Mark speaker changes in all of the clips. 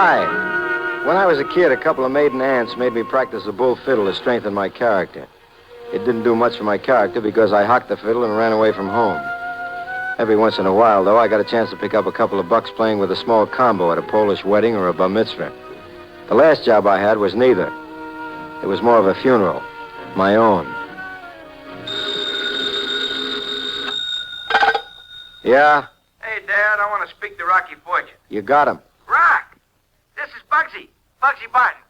Speaker 1: Hi. When I was a kid, a couple of maiden aunts made me practice the bull fiddle to strengthen my character. It didn't do much for my character because I hocked the fiddle and ran away from home. Every once in a while, though, I got a chance to pick up a couple of bucks playing with a small combo at a Polish wedding or a bar mitzvah. The last job I had was neither. It was more of a funeral. My own. Yeah?
Speaker 2: Hey, Dad, I want to speak to Rocky Fortune.
Speaker 1: You got him.
Speaker 2: Rock! This is Bugsy. Bugsy Barton.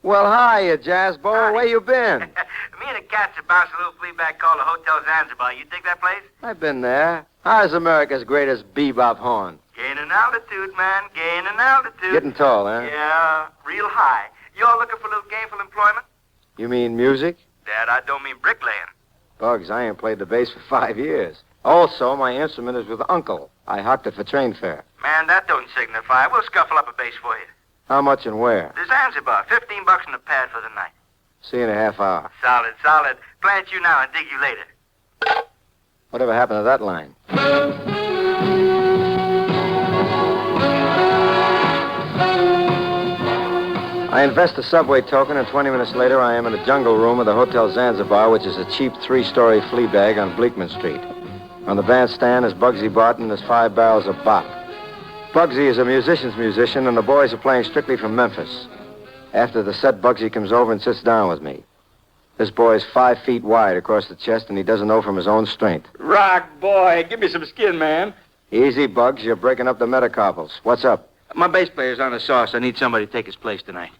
Speaker 1: Well, hi, you jazzbo. Where you been?
Speaker 2: Me and the cats have bounced a little flea bag called the Hotel Zanzibar. You dig that place?
Speaker 1: I've been there. How's America's greatest bebop horn?
Speaker 2: Gaining altitude, man. Gaining altitude.
Speaker 1: Getting tall, huh?
Speaker 2: Yeah, real high. You all looking for a little gainful employment?
Speaker 1: You mean music?
Speaker 2: Dad, I don't mean bricklaying.
Speaker 1: Bugs, I ain't played the bass for 5 years. Also, my instrument is with Uncle. I hocked it for train fare.
Speaker 2: Man, that don't signify. We'll scuffle up a bass for you.
Speaker 1: How much and where?
Speaker 2: The Zanzibar. $15 in the pad for the night.
Speaker 1: See you in a half hour.
Speaker 2: Solid, solid. Plant you now and dig you later.
Speaker 1: Whatever happened to that line? I invest a subway token, and 20 minutes later, I am in the jungle room of the Hotel Zanzibar, which is a cheap 3-story flea bag on Bleakman Street. On the bandstand is Bugsy Barton and his 5 barrels of bop. Bugsy is a musician's musician, and the boys are playing strictly from Memphis. After the set, Bugsy comes over and sits down with me. This boy's 5 feet wide across the chest, and he doesn't know from his own strength.
Speaker 3: Rock, boy. Give me some skin, man.
Speaker 1: Easy, Bugs. You're breaking up the metacarpals. What's up?
Speaker 3: My bass player's on the sauce. I need somebody to take his place tonight.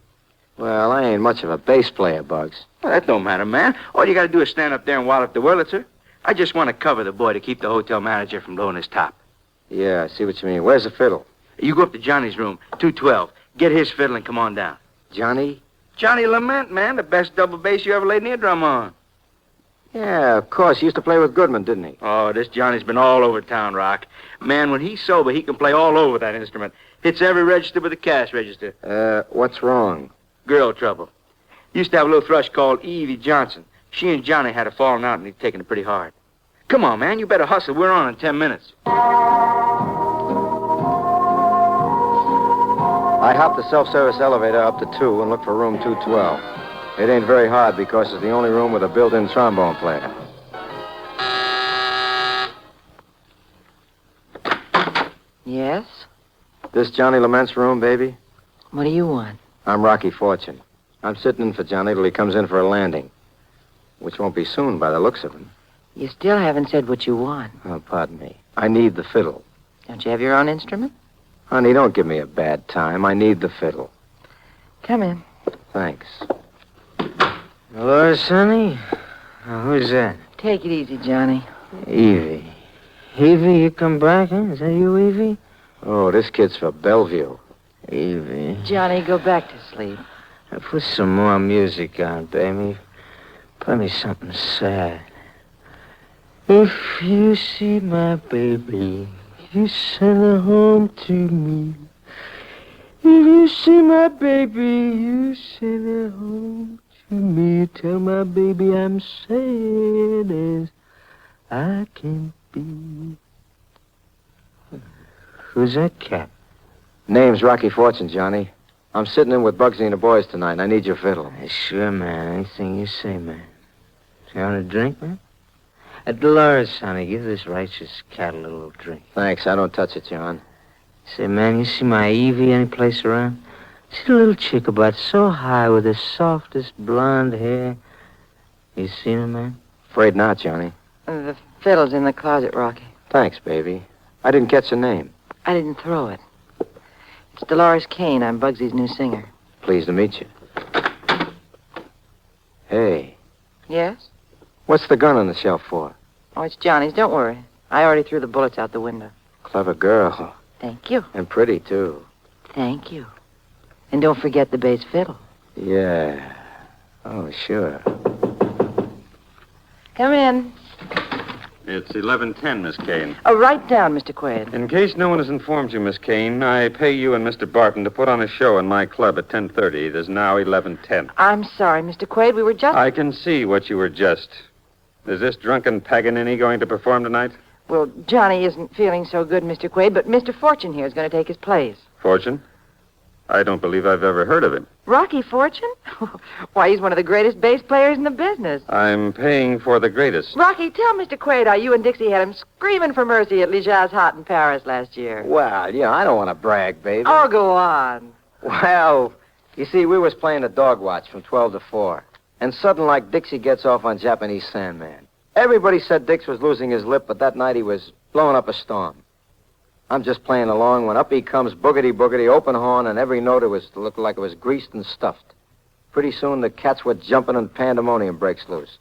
Speaker 1: Well, I ain't much of a bass player, Bugs.
Speaker 3: Well, that don't matter, man. All you got to do is stand up there and wallop the Wurlitzer. I just want to cover the boy to keep the hotel manager from blowing his top.
Speaker 1: Yeah, I see what you mean. Where's the fiddle?
Speaker 3: You go up to Johnny's room, 212. Get his fiddle and come on down.
Speaker 1: Johnny?
Speaker 3: Johnny Lament, man. The best double bass you ever laid an eardrum on.
Speaker 1: Yeah, of course. He used to play with Goodman, didn't he?
Speaker 3: Oh, this Johnny's been all over town, Rock. Man, when he's sober, he can play all over that instrument. Hits every register but the cash register.
Speaker 1: What's wrong?
Speaker 3: Girl trouble. Used to have a little thrush called Evie Johnson. She and Johnny had a falling out, and he'd taken it pretty hard. Come on, man. You better hustle. We're on in 10 minutes.
Speaker 1: I hopped the self-service elevator up to 2 and looked for room 212. It ain't very hard because it's the only room with a built-in trombone player.
Speaker 4: Yes?
Speaker 1: This Johnny Lament's room, baby?
Speaker 4: What do you want?
Speaker 1: I'm Rocky Fortune. I'm sitting in for Johnny till he comes in for a landing, which won't be soon by the looks of him.
Speaker 4: You still haven't said what you want.
Speaker 1: Oh, pardon me. I need the fiddle.
Speaker 4: Don't you have your own instrument?
Speaker 1: Honey, don't give me a bad time. I need the fiddle.
Speaker 4: Come in.
Speaker 1: Thanks.
Speaker 5: Hello, Sonny? Who's that?
Speaker 4: Take it easy, Johnny.
Speaker 5: Evie. Evie, you come back, huh? Is that you, Evie?
Speaker 1: Oh, this kid's for Bellevue.
Speaker 5: Evie.
Speaker 4: Johnny, go back to sleep.
Speaker 5: Now put some more music on, baby. Play me something sad. If you see my baby, you send her home to me. If you see my baby, you send her home to me. Tell my baby I'm sad as I can be. Who's that cat?
Speaker 1: Name's Rocky Fortune, Johnny. I'm sitting in with Bugsy and the boys tonight. I need your fiddle.
Speaker 5: Sure, man. Anything you say, man. You want a drink, man? Dolores, honey, give this righteous cat a little drink.
Speaker 1: Thanks. I don't touch it, John.
Speaker 5: Say, man, you see my Evie any place around? See the little chick about so high with the softest blonde hair? You seen her, man?
Speaker 1: Afraid not, Johnny.
Speaker 4: The fiddle's in the closet, Rocky.
Speaker 1: Thanks, baby. I didn't catch your name.
Speaker 4: I didn't throw it. It's Dolores Kane. I'm Bugsy's new singer.
Speaker 1: Pleased to meet you. Hey,
Speaker 4: Yes?
Speaker 1: what's the gun on the shelf for?
Speaker 4: Oh, it's Johnny's. Don't worry. I already threw the bullets out the window.
Speaker 1: Clever girl.
Speaker 4: Thank you.
Speaker 1: And pretty, too.
Speaker 4: Thank you. And don't forget the bass fiddle.
Speaker 1: Yeah. Oh, sure.
Speaker 4: Come in.
Speaker 6: It's 11:10, Miss Kane.
Speaker 4: Oh, write down, Mr. Quaid.
Speaker 6: In case no one has informed you, Miss Kane, I pay you and Mr. Barton to put on a show in my club at 10:30. It is now 11:10.
Speaker 4: I'm sorry, Mr. Quaid. We were just...
Speaker 6: I can see what you were just. Is this drunken Paganini going to perform tonight?
Speaker 4: Well, Johnny isn't feeling so good, Mr. Quaid, but Mr. Fortune here is going to take his place.
Speaker 6: Fortune? I don't believe I've ever heard of him.
Speaker 4: Rocky Fortune? Why, he's one of the greatest bass players in the business.
Speaker 6: I'm paying for the greatest.
Speaker 4: Rocky, tell Mr. Quaid how you and Dixie had him screaming for mercy at Lija's Hot in Paris last year.
Speaker 1: Well, yeah, I don't want to brag, baby.
Speaker 4: Oh, go on.
Speaker 1: Well, you see, we was playing a dog watch from 12 to 4. And sudden like Dixie gets off on Japanese Sandman. Everybody said Dix was losing his lip, but that night he was blowing up a storm. I'm just playing along when up he comes, boogity-boogity, open horn, and every note looked like it was greased and stuffed. Pretty soon the cats were jumping and pandemonium breaks loose.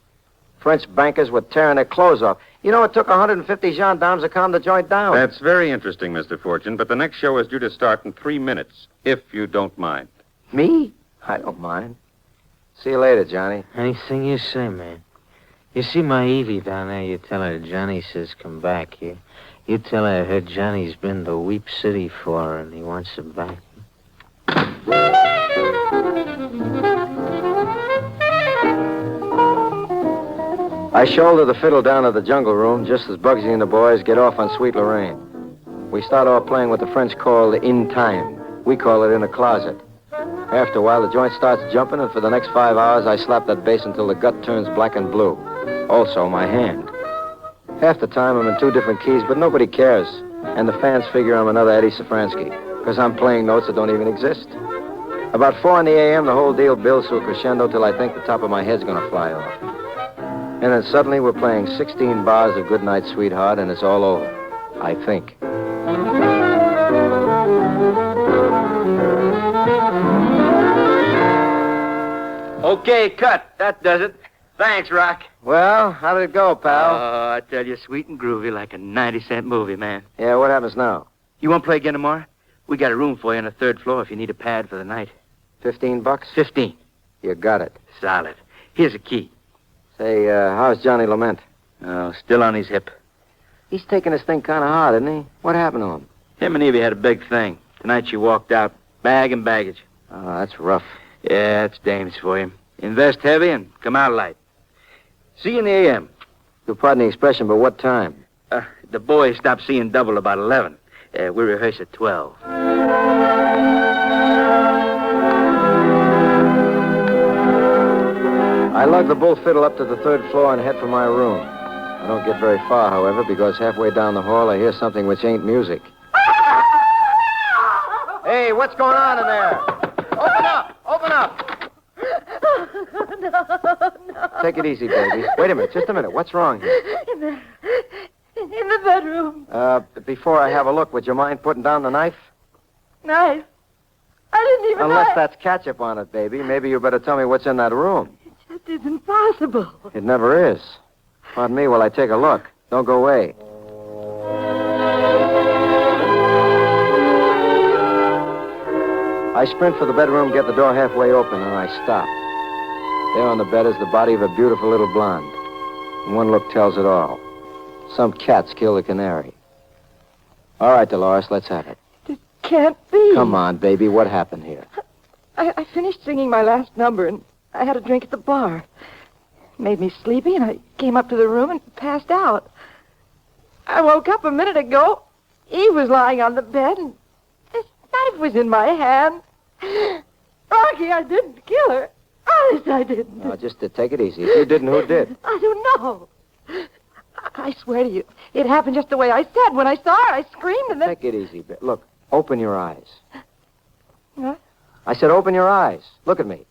Speaker 1: French bankers were tearing their clothes off. You know, it took 150 gendarmes to calm the joint down.
Speaker 6: That's very interesting, Mr. Fortune, but the next show is due to start in 3 minutes, if you don't mind.
Speaker 1: Me? I don't mind. See you later, Johnny.
Speaker 5: Anything you say, man. You see my Evie down there, you tell her Johnny says come back. You tell her I heard Johnny's been to Weep City for her and he wants her back.
Speaker 1: I shoulder the fiddle down to the jungle room just as Bugsy and the boys get off on Sweet Lorraine. We start off playing what the French call in time. We call it in a closet. After a while, the joint starts jumping, and for the next 5 hours, I slap that bass until the gut turns black and blue. Also, my hand. Half the time, I'm in 2 different keys, but nobody cares. And the fans figure I'm another Eddie Safransky, because I'm playing notes that don't even exist. About 4 in the a.m., the whole deal builds to a crescendo till I think the top of my head's going to fly off. And then suddenly, we're playing 16 bars of Goodnight, Sweetheart, and it's all over. I think.
Speaker 3: Okay, cut. That does it. Thanks, Rock.
Speaker 1: Well, how did it go, pal?
Speaker 3: Oh, I tell you, sweet and groovy like a 90-cent movie, man.
Speaker 1: Yeah, what happens now?
Speaker 3: You want to play again tomorrow? We got a room for you on the 3rd floor if you need a pad for the night.
Speaker 1: $15?
Speaker 3: 15.
Speaker 1: You got it.
Speaker 3: Solid. Here's a key.
Speaker 1: Say, how's Johnny Lament?
Speaker 3: Oh, still on his hip.
Speaker 1: He's taking this thing kind of hard, isn't he? What happened to him?
Speaker 3: Him and Evie had a big thing. Tonight she walked out, bag and baggage.
Speaker 1: Oh, that's rough.
Speaker 3: Yeah, it's dames for you. Invest heavy and come out light. See you in the a.m.
Speaker 1: You'll pardon the expression, but what time?
Speaker 3: The boys stop seeing double about 11. We rehearse at 12.
Speaker 1: I lug the bull fiddle up to the 3rd floor and head for my room. I don't get very far, however, because halfway down the hall I hear something which ain't music. Hey, what's going on in there? Open up! Open up!
Speaker 4: No.
Speaker 1: Take it easy, baby. Wait a minute, just a minute. What's wrong here?
Speaker 4: In the bedroom.
Speaker 1: Before I have a look, would you mind putting down the knife?
Speaker 4: Knife? I didn't even
Speaker 1: Unless
Speaker 4: know.
Speaker 1: that's ketchup on it, baby. Maybe you better tell me what's in that room.
Speaker 4: It just isn't possible.
Speaker 1: It never is. Pardon me while I take a look. Don't go away. I sprint for the bedroom, get the door halfway open, and I stop. There on the bed is the body of a beautiful little blonde. And one look tells it all. Some cats killed the Canary. All right, Dolores, let's have it.
Speaker 4: It can't be.
Speaker 1: Come on, baby. What happened here?
Speaker 4: I finished singing my last number, and I had a drink at the bar. It made me sleepy, and I came up to the room and passed out. I woke up a minute ago. Eve was lying on the bed, and this knife was in my hand. Rocky, I didn't kill her. Honest, I didn't.
Speaker 1: No, just take it easy. If you didn't, who did?
Speaker 4: I don't know. I swear to you, it happened just the way I said. When I saw her, I screamed and then...
Speaker 1: Take it easy. Look, open your eyes.
Speaker 4: What?
Speaker 1: I said open your eyes. Look at me.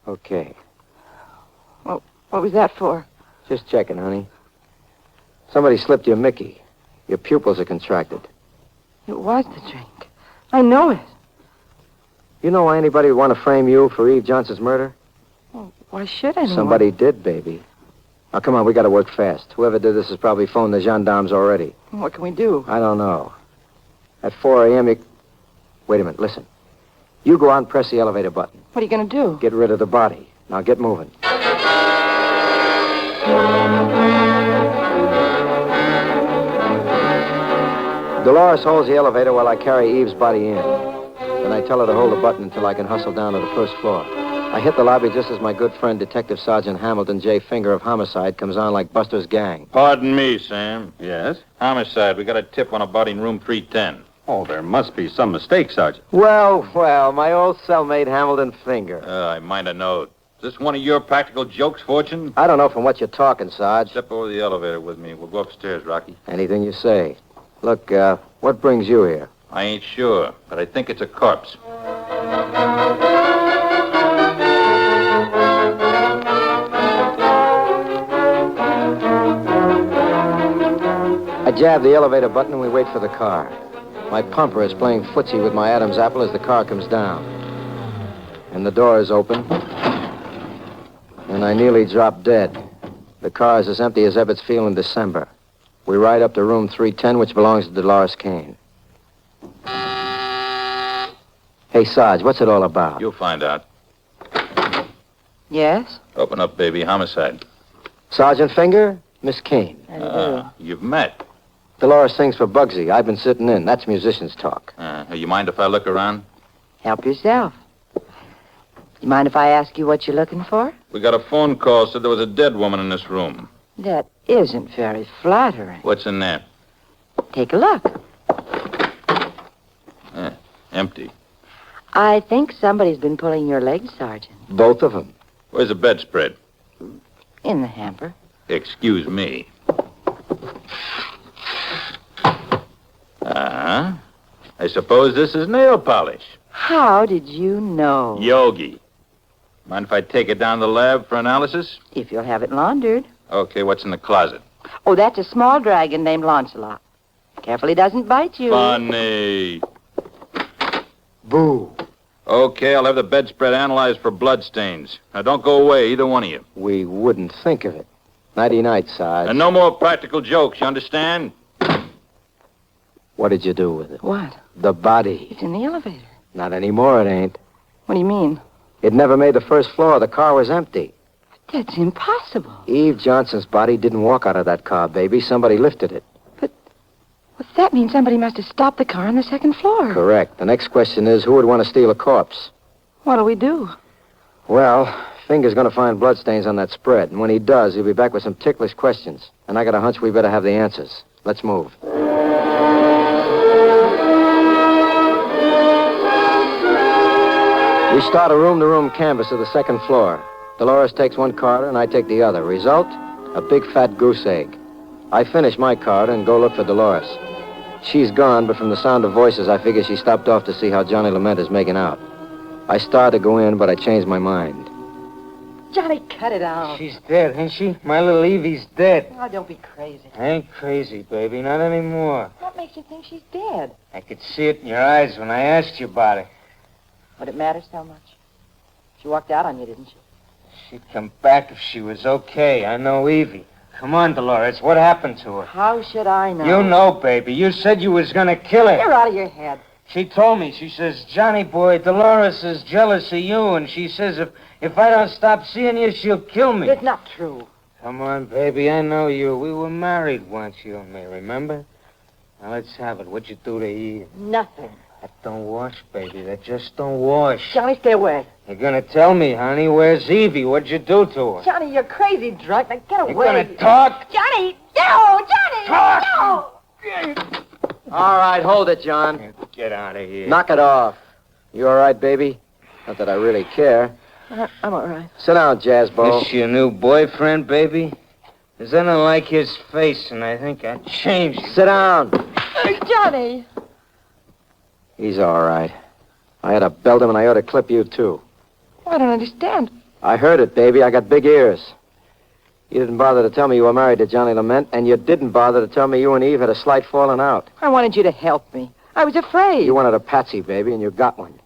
Speaker 1: Okay.
Speaker 4: Well, what was that for?
Speaker 1: Just checking, honey. Somebody slipped you a Mickey. Your pupils are contracted.
Speaker 4: It was the drink. I know it.
Speaker 1: You know why anybody would want to frame you for Eve Johnson's murder?
Speaker 4: Well, why should anyone?
Speaker 1: Somebody did, baby. Now, come on, we got to work fast. Whoever did this has probably phoned the gendarmes already.
Speaker 4: What can we do?
Speaker 1: I don't know. At 4 a.m., you... Wait a minute, listen. You go out and press the elevator button.
Speaker 4: What are you going to do?
Speaker 1: Get rid of the body. Now, get moving. Dolores holds the elevator while I carry Eve's body in. Then I tell her to hold the button until I can hustle down to the 1st floor. I hit the lobby just as my good friend, Detective Sergeant Hamilton J. Finger of Homicide, comes on like Buster's gang.
Speaker 7: Pardon me, Sam.
Speaker 6: Yes?
Speaker 7: Homicide, we got a tip on a body in room 310.
Speaker 6: Oh, there must be some mistake, Sergeant.
Speaker 1: Well, my old cellmate Hamilton Finger.
Speaker 7: I might have known. Is this one of your practical jokes, Fortune?
Speaker 1: I don't know from what you're talking, Sarge.
Speaker 7: Step over the elevator with me. We'll go upstairs, Rocky.
Speaker 1: Anything you say. Look, what brings you here?
Speaker 7: I ain't sure, but I think it's a corpse.
Speaker 1: I jab the elevator button and we wait for the car. My pumper is playing footsie with my Adam's apple as the car comes down. And the door is open. And I nearly drop dead. The car is as empty as Ebbets Field in December. We ride up to room 310, which belongs to Dolores Kane. Hey, Sarge, what's it all about?
Speaker 7: You'll find out.
Speaker 4: Yes?
Speaker 7: Open up, baby. Homicide.
Speaker 1: Sergeant Finger, Miss Kane.
Speaker 7: You've met.
Speaker 1: Dolores sings for Bugsy. I've been sitting in. That's musicians' talk.
Speaker 7: You mind if I look around?
Speaker 4: Help yourself. You mind if I ask you what you're looking for?
Speaker 7: We got a phone call, said there was a dead woman in this room.
Speaker 4: That isn't very flattering.
Speaker 7: What's in there?
Speaker 4: Take a look.
Speaker 7: Empty.
Speaker 4: I think somebody's been pulling your legs, Sergeant.
Speaker 1: Both of them.
Speaker 7: Where's the bedspread?
Speaker 4: In the hamper.
Speaker 7: Excuse me. I suppose this is nail polish.
Speaker 4: How did you know?
Speaker 7: Yogi. Mind if I take it down to the lab for analysis?
Speaker 4: If you'll have it laundered.
Speaker 7: Okay, what's in the closet?
Speaker 4: Oh, that's a small dragon named Lancelot. Careful he doesn't bite you.
Speaker 7: Funny.
Speaker 1: Boo.
Speaker 7: Okay, I'll have the bedspread analyzed for bloodstains. Now, don't go away, either one of you.
Speaker 1: We wouldn't think of it. Nighty-night, Sarge.
Speaker 7: And no more practical jokes, you understand?
Speaker 1: What did you do with it?
Speaker 4: What?
Speaker 1: The body.
Speaker 4: It's in the elevator.
Speaker 1: Not anymore, it ain't.
Speaker 4: What do you mean?
Speaker 1: It never made the first floor. The car was empty.
Speaker 4: That's impossible.
Speaker 1: Eve Johnson's body didn't walk out of that car, baby. Somebody lifted it.
Speaker 4: Well, that means somebody must have stopped the car on the second floor.
Speaker 1: Correct. The next question is, who would want to steal a corpse?
Speaker 4: What'll we do?
Speaker 1: Well, Finger's going to find bloodstains on that spread. And when he does, he'll be back with some ticklish questions. And I got a hunch we better have the answers. Let's move. We start a room-to-room canvass of the second floor. Dolores takes one card and I take the other. Result? A big fat goose egg. I finish my card and go look for Dolores. She's gone, but from the sound of voices, I figure she stopped off to see how Johnny Lament is making out. I started to go in, but I changed my mind.
Speaker 4: Johnny, cut it out.
Speaker 5: She's dead, ain't she? My little Evie's dead.
Speaker 4: Oh, don't be crazy.
Speaker 5: I ain't crazy, baby. Not anymore.
Speaker 4: What makes you think she's dead?
Speaker 5: I could see it in your eyes when I asked you about it.
Speaker 4: Would it matter so much? She walked out on you, didn't she?
Speaker 5: She'd come back if she was okay. I know Evie. Come on, Dolores. What happened to her?
Speaker 4: How should I know?
Speaker 5: You know, baby. You said you was going to kill her.
Speaker 4: You're out of your head.
Speaker 5: She told me. She says, Johnny boy, Dolores is jealous of you, and she says if I don't stop seeing you, she'll kill me.
Speaker 4: It's not true.
Speaker 5: Come on, baby. I know you. We were married once, you and me, remember? Now, let's have it. What'd you do to Eve?
Speaker 4: Nothing.
Speaker 5: That don't wash, baby. That just don't wash.
Speaker 4: Johnny, stay away.
Speaker 5: You're gonna tell me, honey. Where's Evie? What'd you do to her?
Speaker 4: Johnny, you're crazy drunk. Now get away.
Speaker 5: You're gonna talk?
Speaker 4: Johnny! No! Johnny!
Speaker 5: Talk!
Speaker 4: No!
Speaker 1: All right, hold it, John.
Speaker 5: Get out of here.
Speaker 1: Knock it off. You all right, baby? Not that I really care.
Speaker 4: I'm all right.
Speaker 1: Sit down, Jazzbo.
Speaker 5: This your new boyfriend, baby? Cause I don't like his face, and I think I changed him.
Speaker 1: Sit down.
Speaker 4: Johnny!
Speaker 1: He's all right. I had to belt him, and I ought to clip you, too.
Speaker 4: I don't understand.
Speaker 1: I heard it, baby. I got big ears. You didn't bother to tell me you were married to Johnny Lament, and you didn't bother to tell me you and Eve had a slight falling out.
Speaker 4: I wanted you to help me. I was afraid.
Speaker 1: You wanted a patsy, baby, and you got one.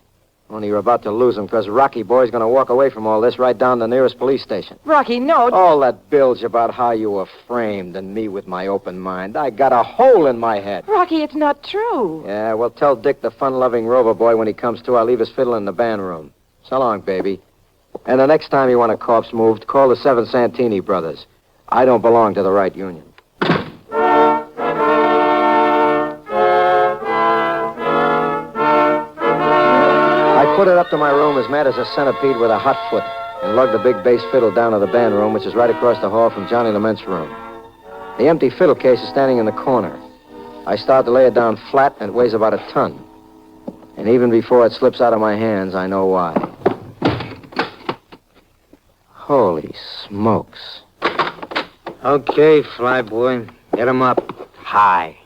Speaker 1: Only you're about to lose him, because Rocky Boy's going to walk away from all this right down to the nearest police station.
Speaker 4: Rocky, no.
Speaker 1: All that bilge about how you were framed and me with my open mind. I got a hole in my head.
Speaker 4: Rocky, it's not true.
Speaker 1: Yeah, well, tell Dick, the fun-loving rover boy, when he comes to, I'll leave his fiddle in the band room. So long, baby. And the next time you want a corpse moved, call the Seven Santini brothers. I don't belong to the right union. I put it up to my room as mad as a centipede with a hot foot and lugged the big bass fiddle down to the band room, which is right across the hall from Johnny Lament's room. The empty fiddle case is standing in the corner. I start to lay it down flat, and it weighs about a ton. And even before it slips out of my hands, I know why. Holy smokes.
Speaker 5: Okay, flyboy. Get him up. High.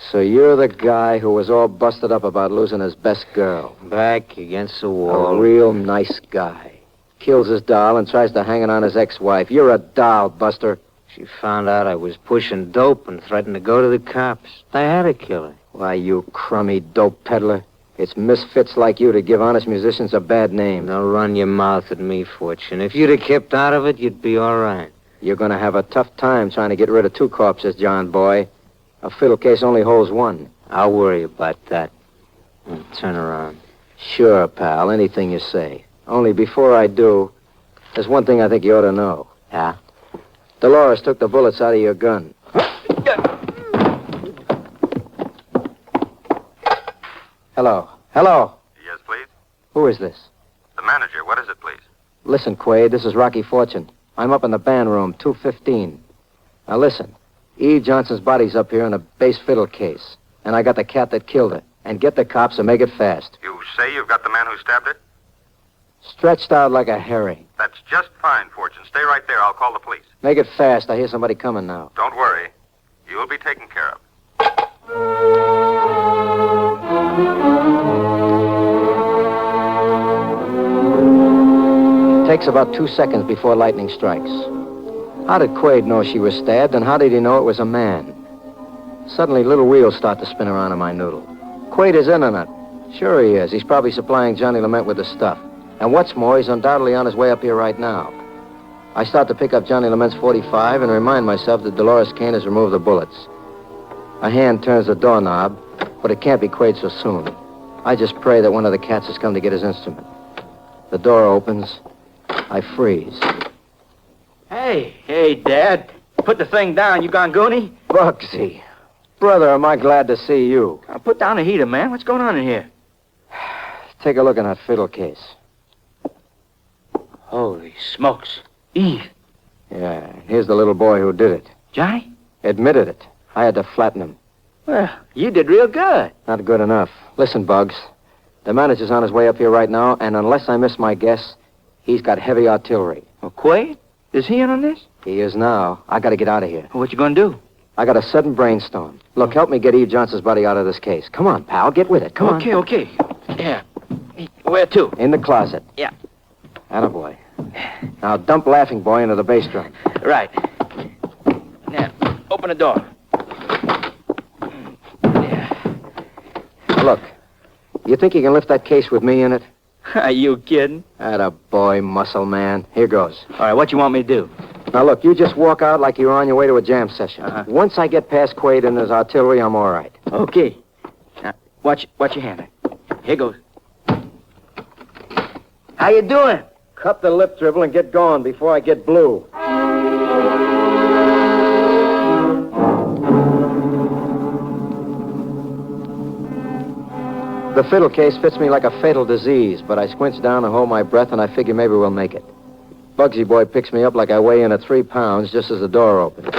Speaker 1: So you're the guy who was all busted up about losing his best girl.
Speaker 5: Back against the wall.
Speaker 1: A real nice guy. Kills his doll and tries to hang it on his ex-wife. You're a doll buster.
Speaker 5: She found out I was pushing dope and threatened to go to the cops. I had to kill her.
Speaker 1: Why, you crummy dope peddler. It's misfits like you to give honest musicians a bad name.
Speaker 5: Don't run your mouth at me, Fortune. If you'd have kept out of it, you'd be all right.
Speaker 1: You're going to have a tough time trying to get rid of two corpses, John boy. A fiddle case only holds one.
Speaker 5: I'll worry about that. Turn around.
Speaker 1: Sure, pal. Anything you say. Only before I do, there's one thing I think you ought to know.
Speaker 5: Yeah?
Speaker 1: Dolores took the bullets out of your gun. Hello. Hello.
Speaker 6: Yes, please?
Speaker 1: Who is this?
Speaker 6: The manager. What is it, please?
Speaker 1: Listen, Quaid, this is Rocky Fortune. I'm up in the band room, 215. Now listen, Eve Johnson's body's up here in a bass fiddle case. And I got the cat that killed her. And get the cops and make it fast.
Speaker 6: You say you've got the man who stabbed her?
Speaker 1: Stretched out like a herring.
Speaker 6: That's just fine, Fortune. Stay right there. I'll call the police.
Speaker 1: Make it fast. I hear somebody coming now.
Speaker 6: Don't worry. You'll be taken care of.
Speaker 1: Takes about 2 seconds before lightning strikes. How did Quaid know she was stabbed, and how did he know it was a man? Suddenly, little wheels start to spin around in my noodle. Quaid is in on it. Sure he is. He's probably supplying Johnny Lament with the stuff. And what's more, he's undoubtedly on his way up here right now. I start to pick up Johnny Lament's .45 and remind myself that Dolores Kane has removed the bullets. A hand turns the doorknob, but it can't be Quaid so soon. I just pray that one of the cats has come to get his instrument. The door opens. I freeze.
Speaker 3: Hey, Dad. Put the thing down. You gone goony?
Speaker 1: Bugsy. Brother, am I glad to see you.
Speaker 3: Put down the heater, man. What's going on in here?
Speaker 1: Take a look in that fiddle case.
Speaker 3: Holy smokes. Eve.
Speaker 1: Yeah, here's the little boy who did it.
Speaker 3: Johnny?
Speaker 1: Admitted it. I had to flatten him.
Speaker 3: Well, you did real good.
Speaker 1: Not good enough. Listen, Bugs. The manager's on his way up here right now, and unless I miss my guess, he's got heavy artillery.
Speaker 3: Well, Quaid? Is he in on this?
Speaker 1: He is now. I gotta get out of here.
Speaker 3: What you gonna do?
Speaker 1: I got a sudden brainstorm. Look, help me get Eve Johnson's body out of this case. Come on, pal. Get with it. Come on.
Speaker 3: Okay. Yeah. Where to?
Speaker 1: In the closet.
Speaker 3: Yeah.
Speaker 1: Attaboy. Now dump Laughing Boy into the bass drum.
Speaker 3: Right. Now, open the door. Yeah.
Speaker 1: Now, look. You think you can lift that case with me in it?
Speaker 3: Are you kidding?
Speaker 1: Attaboy, muscle man. Here goes.
Speaker 3: All right, what you want me to do?
Speaker 1: Now, look, you just walk out like you're on your way to a jam session.
Speaker 3: Uh-huh.
Speaker 1: Once I get past Quaid and his artillery, I'm all right.
Speaker 3: Okay. Now, watch your hand. Here goes. How you doing?
Speaker 1: Cut the lip dribble and get going before I get blue. The fiddle case fits me like a fatal disease, but I squinch down and hold my breath, and I figure maybe we'll make it. Bugsy Boy picks me up like I weigh in at 3 pounds just as the door opens.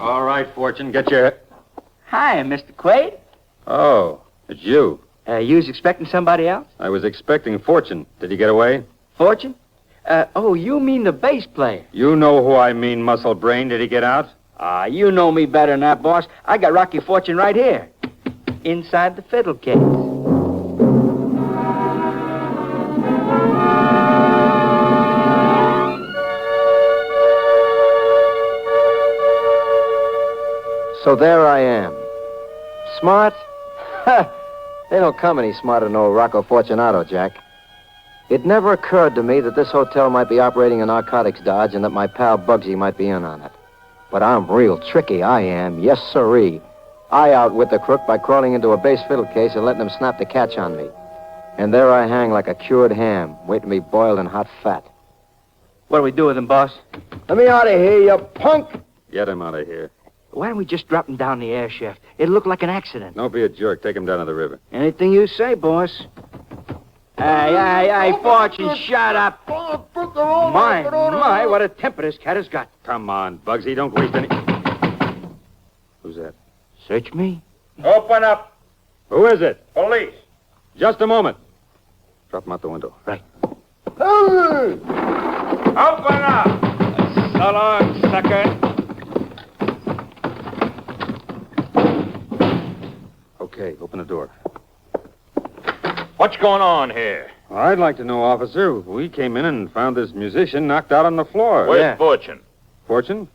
Speaker 6: All right, Fortune. Get your...
Speaker 3: Hi, Mr. Quaid.
Speaker 6: Oh, it's you.
Speaker 3: You was expecting somebody else?
Speaker 6: I was expecting Fortune. Did he get away?
Speaker 3: Fortune? You mean the bass player?
Speaker 6: You know who I mean, muscle brain. Did he get out?
Speaker 3: You know me better than that, boss. I got Rocky Fortune right here. Inside the fiddle case.
Speaker 1: So there I am. Smart? Ha! They don't come any smarter than old Rocco Fortunato, Jack. It never occurred to me that this hotel might be operating a narcotics dodge and that my pal Bugsy might be in on it. But I'm real tricky, I am. Yes, sirree. I outwit the crook by crawling into a bass fiddle case and letting him snap the catch on me. And there I hang like a cured ham, waiting to be boiled in hot fat.
Speaker 3: What do we do with him, boss?
Speaker 1: Let me out of here, you punk!
Speaker 6: Get him out of here.
Speaker 3: Why don't we just drop him down the air shaft? It'll look like an accident.
Speaker 6: Don't be a jerk. Take him down to the river.
Speaker 3: Anything you say, boss. Hey, Fortune, shut up. My, what a temper this cat has got.
Speaker 6: Come on, Bugsy. Don't waste any... Who's that?
Speaker 3: Search me?
Speaker 2: Open up.
Speaker 6: Who is it?
Speaker 2: Police.
Speaker 6: Just a moment. Drop him out the window.
Speaker 3: Right.
Speaker 2: Open up. So long, sucker.
Speaker 6: Okay, open the door.
Speaker 7: What's going on here?
Speaker 6: Well, I'd like to know, officer. We came in and found this musician knocked out on the floor.
Speaker 7: Where's Fortune?
Speaker 6: Fortune?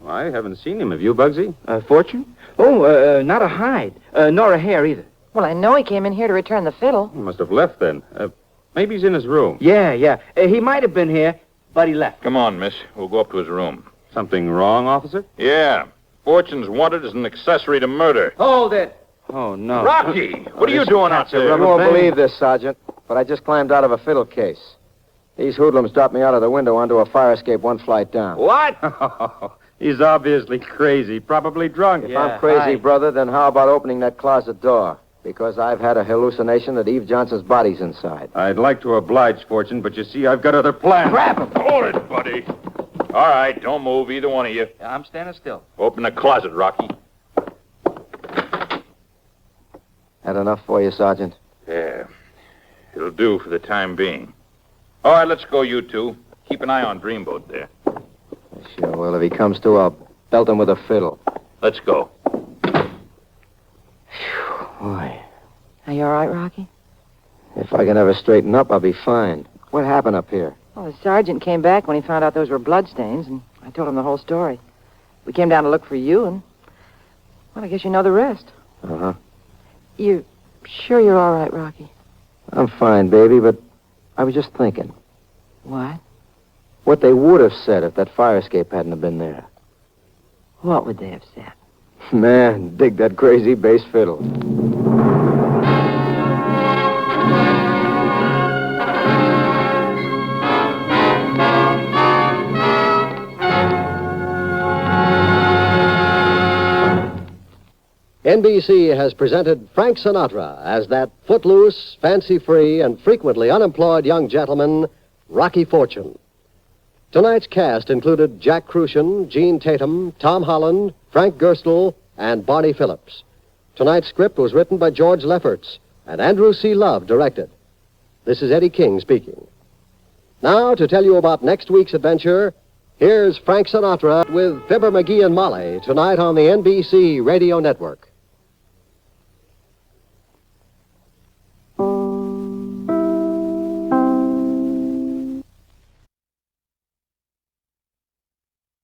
Speaker 6: Well, I haven't seen him. Have you, Bugsy?
Speaker 3: Fortune? Oh, not a hide. Nor a hair either.
Speaker 4: Well, I know he came in here to return the fiddle.
Speaker 6: He must have left then. Maybe he's in his room.
Speaker 3: Yeah. He might have been here, but he left.
Speaker 7: Come on, miss. We'll go up to his room.
Speaker 6: Something wrong, officer?
Speaker 7: Yeah. Fortune's wanted as an accessory to murder.
Speaker 3: Hold it. Oh, no.
Speaker 7: Rocky, what are you doing out there?
Speaker 1: You won't believe this, Sergeant, but I just climbed out of a fiddle case. These hoodlums dropped me out of the window onto a fire escape one flight down.
Speaker 7: What?
Speaker 6: He's obviously crazy, probably drunk.
Speaker 1: If I'm crazy, brother, then how about opening that closet door? Because I've had a hallucination that Eve Johnson's body's inside.
Speaker 6: I'd like to oblige, Fortune, but you see, I've got other plans.
Speaker 3: Grab him.
Speaker 7: Hold it, buddy. All right, don't move, either one of you.
Speaker 3: I'm standing still.
Speaker 7: Open the closet, Rocky.
Speaker 1: That enough for you, Sergeant?
Speaker 7: Yeah. It'll do for the time being. All right, let's go, you two. Keep an eye on Dreamboat there.
Speaker 1: Sure, well, if he comes to, I'll belt him with a fiddle.
Speaker 7: Let's go.
Speaker 1: Boy,
Speaker 4: Are you all right, Rocky?
Speaker 1: if I can ever straighten up, I'll be fine. What happened up here?
Speaker 4: Well, the sergeant came back when he found out those were bloodstains, and I told him the whole story. We came down to look for you, and, well, I guess you know the rest.
Speaker 1: Uh-huh.
Speaker 4: You sure you're all right, Rocky?
Speaker 1: I'm fine, baby, but I was just thinking.
Speaker 4: What?
Speaker 1: What they would have said if that fire escape hadn't have been there.
Speaker 4: What would they have said?
Speaker 1: Man, dig that crazy bass fiddle.
Speaker 8: NBC has presented Frank Sinatra as that footloose, fancy-free, and frequently unemployed young gentleman, Rocky Fortune. Tonight's cast included Jack Crucian, Gene Tatum, Tom Holland, Frank Gerstle, and Barney Phillips. Tonight's script was written by George Lefferts, and Andrew C. Love directed. This is Eddie King speaking. Now, to tell you about next week's adventure, here's Frank Sinatra with Fibber McGee and Molly, tonight on the NBC Radio Network.